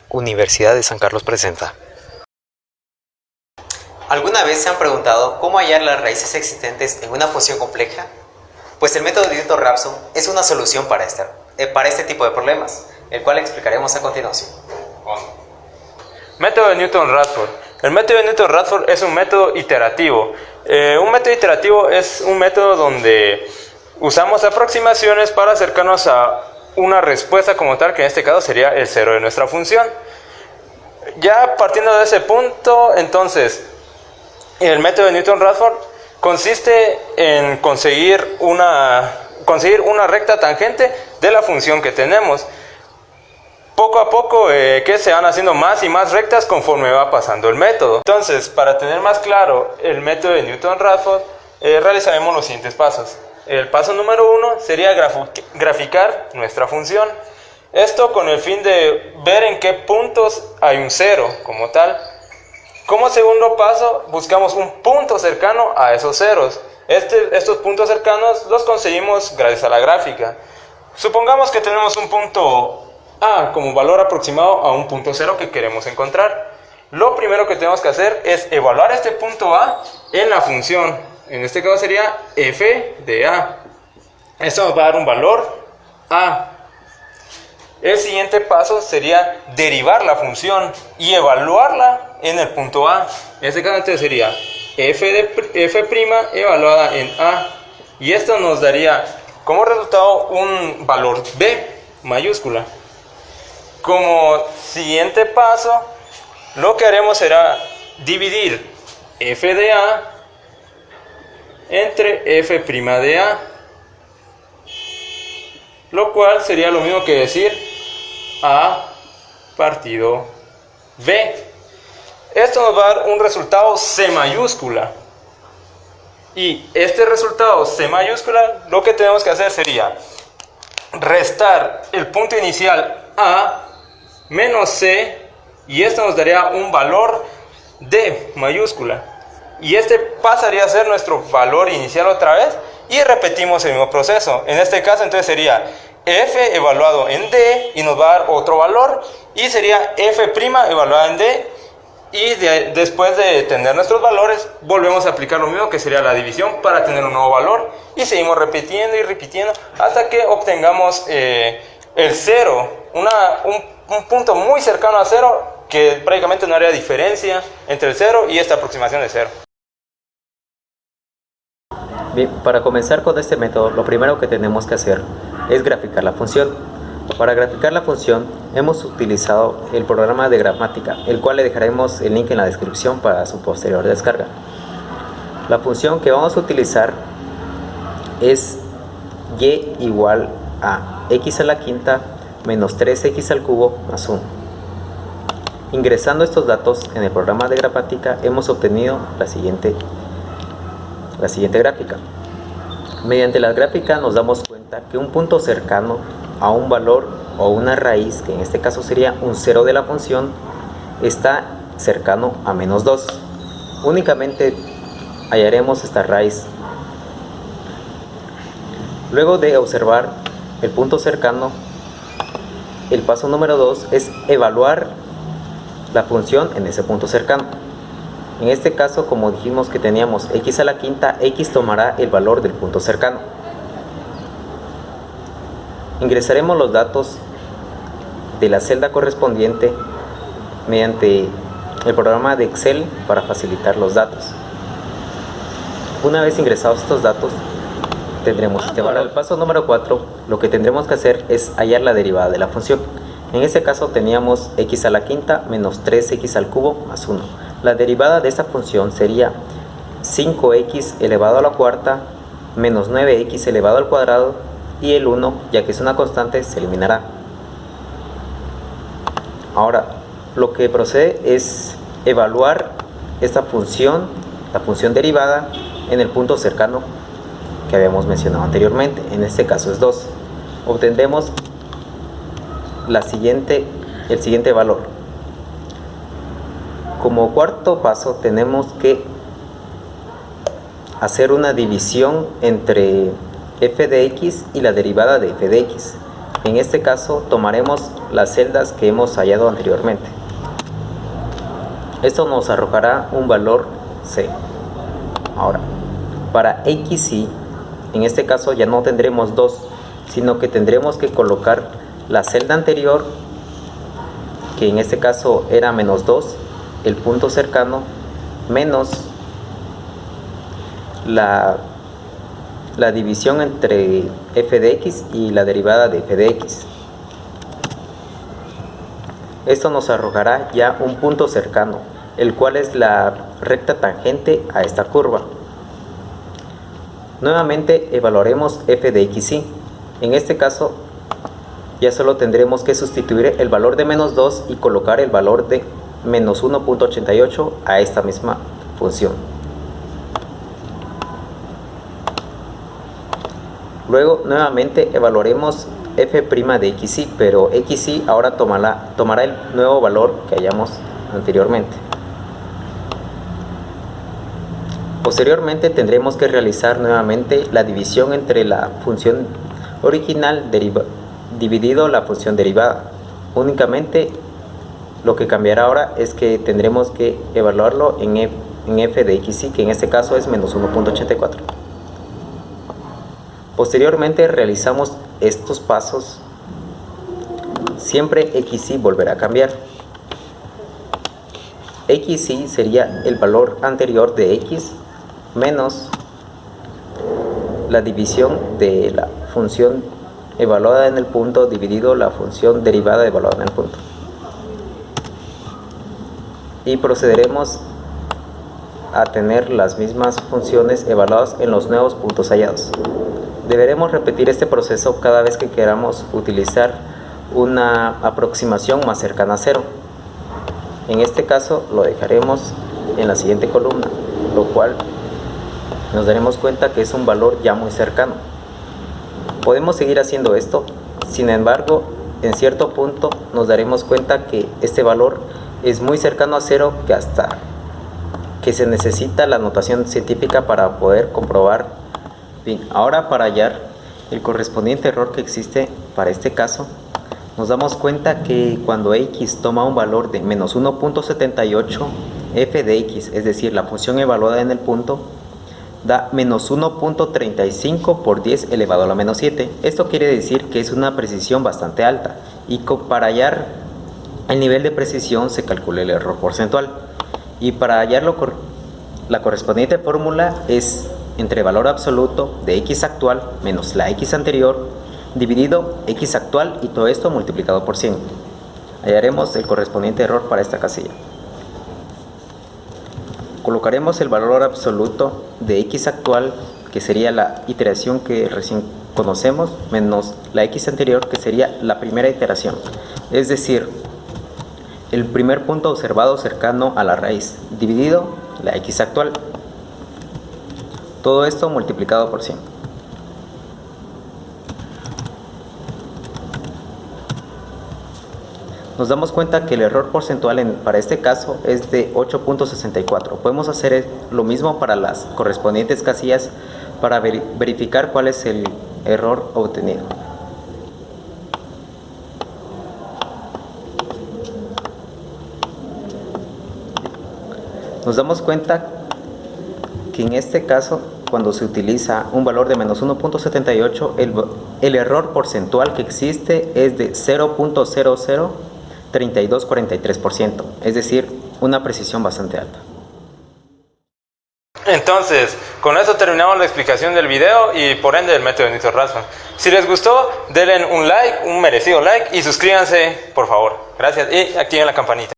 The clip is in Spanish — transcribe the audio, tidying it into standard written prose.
Universidad de San Carlos presenta. ¿Alguna vez se han preguntado cómo hallar las raíces existentes en una función compleja? Pues el método de Newton-Raphson es una solución para este tipo de problemas, el cual explicaremos a continuación. Método de Newton-Raphson. El método de Newton-Raphson es un método iterativo. Un método iterativo es un método donde usamos aproximaciones para acercarnos a una respuesta como tal, que en este caso sería el cero de nuestra función. Ya partiendo de ese punto, entonces, el método de Newton-Raphson consiste en conseguir una recta tangente de la función que tenemos. Poco a poco que se van haciendo más y más rectas conforme va pasando el método. Entonces, para tener más claro el método de Newton-Raphson, realizaremos los siguientes pasos. El paso número 1 sería graficar nuestra función. Esto con el fin de ver en qué puntos hay un cero como tal. Como segundo paso, buscamos un punto cercano a esos ceros. Estos puntos cercanos los conseguimos gracias a la gráfica. Supongamos que tenemos un punto A como valor aproximado a un punto cero que queremos encontrar. Lo primero que tenemos que hacer es evaluar este punto A en la función. En este caso sería f de A. Esto nos va a dar un valor A. El siguiente paso sería derivar la función y evaluarla en el punto A. En este caso entonces sería f' evaluada en A. Y esto nos daría como resultado un valor B mayúscula. Como siguiente paso, lo que haremos será dividir f de A entre f' de A, lo cual sería lo mismo que decir A partido B. Esto nos va a dar un resultado C mayúscula. Y este resultado C mayúscula, lo que tenemos que hacer sería restar el punto inicial A menos C, y esto nos daría un valor D mayúscula. Y este pasaría a ser nuestro valor inicial otra vez, y repetimos el mismo proceso. En este caso entonces sería F evaluado en D y nos va a dar otro valor, y sería F' evaluada en D, y después de tener nuestros valores volvemos a aplicar lo mismo, que sería la división, para tener un nuevo valor, y seguimos repitiendo y repitiendo hasta que obtengamos el cero, un punto muy cercano a cero, que prácticamente no haría diferencia entre el cero y esta aproximación de cero. Bien, para comenzar con este método, lo primero que tenemos que hacer es graficar la función. Para graficar la función hemos utilizado el programa de gramática, el cual le dejaremos el link en la descripción para su posterior descarga. La función que vamos a utilizar es y igual a x a la quinta menos 3x al cubo más 1. Ingresando estos datos en el programa de gramática hemos obtenido la siguiente gráfica. Mediante la gráfica nos damos cuenta que un punto cercano a un valor o una raíz, que en este caso sería un cero de la función, está cercano a menos 2. Únicamente hallaremos esta raíz. Luego de observar el punto cercano, el paso número 2 es evaluar la función en ese punto cercano. En este caso, como dijimos que teníamos x a la quinta, x tomará el valor del punto cercano. Ingresaremos los datos de la celda correspondiente mediante el programa de Excel para facilitar los datos. Una vez ingresados estos datos, tendremos este valor. Para el paso número 4, lo que tendremos que hacer es hallar la derivada de la función. En este caso teníamos x a la quinta menos 3x al cubo más 1. La derivada de esta función sería 5x elevado a la cuarta menos 9x elevado al cuadrado, y el 1, ya que es una constante, se eliminará. Ahora, lo que procede es evaluar esta función, la función derivada, en el punto cercano que habíamos mencionado anteriormente. En este caso es 2. Obtendremos el siguiente valor. Como cuarto paso tenemos que hacer una división entre f de x y la derivada de f de x. En este caso tomaremos las celdas que hemos hallado anteriormente. Esto nos arrojará un valor C. Ahora, para XY, en este caso ya no tendremos 2, sino que tendremos que colocar la celda anterior, que en este caso era -2, el punto cercano, menos la división entre f de x y la derivada de f de x. Esto nos arrojará ya un punto cercano, el cual es la recta tangente a esta curva. Nuevamente evaluaremos f de xy. En este caso ya solo tendremos que sustituir el valor de -2 y colocar el valor de -1.88 a esta misma función. Luego nuevamente evaluaremos f' de xy, pero xy ahora tomará el nuevo valor que hallamos anteriormente. Posteriormente tendremos que realizar nuevamente la división entre la función original dividido la función derivada. Únicamente lo que cambiará ahora es que tendremos que evaluarlo en f de xy, que en este caso es -1.84. Posteriormente realizamos estos pasos. Siempre xy volverá a cambiar. xy sería el valor anterior de x menos la división de la función evaluada en el punto dividido la función derivada evaluada en el punto. Y procederemos a tener las mismas funciones evaluadas en los nuevos puntos hallados. Deberemos repetir este proceso cada vez que queramos utilizar una aproximación más cercana a 0. En este caso lo dejaremos en la siguiente columna, lo cual nos daremos cuenta que es un valor ya muy cercano. Podemos seguir haciendo esto, sin embargo, en cierto punto nos daremos cuenta que este valor es muy cercano a 0, que se necesita la notación científica para poder comprobar. Bien, ahora para hallar el correspondiente error que existe para este caso, nos damos cuenta que cuando x toma un valor de -1.78, f de x, es decir, la función evaluada en el punto, da -1.35 por 10 elevado a la -7. Esto quiere decir que es una precisión bastante alta, y para hallar el nivel de precisión se calcula el error porcentual. Y para hallarlo, la correspondiente fórmula es entre valor absoluto de x actual menos la x anterior dividido x actual, y todo esto multiplicado por 100. Hallaremos el correspondiente error para esta casilla. Colocaremos el valor absoluto de x actual, que sería la iteración que recién conocemos, menos la x anterior, que sería la primera iteración, es decir, el primer punto observado cercano a la raíz, dividido la x actual. Todo esto multiplicado por 100. Nos damos cuenta que el error porcentual para este caso es de 8.64. Podemos hacer lo mismo para las correspondientes casillas para verificar cuál es el error obtenido. Nos damos cuenta que en este caso, cuando se utiliza un valor de -1.78, el error porcentual que existe es de 0.003243%, es decir, una precisión bastante alta. Entonces, con esto terminamos la explicación del video y por ende del método de Newton-Raphson. Si les gustó, denle un like, un merecido like, y suscríbanse, por favor. Gracias, y activen la campanita.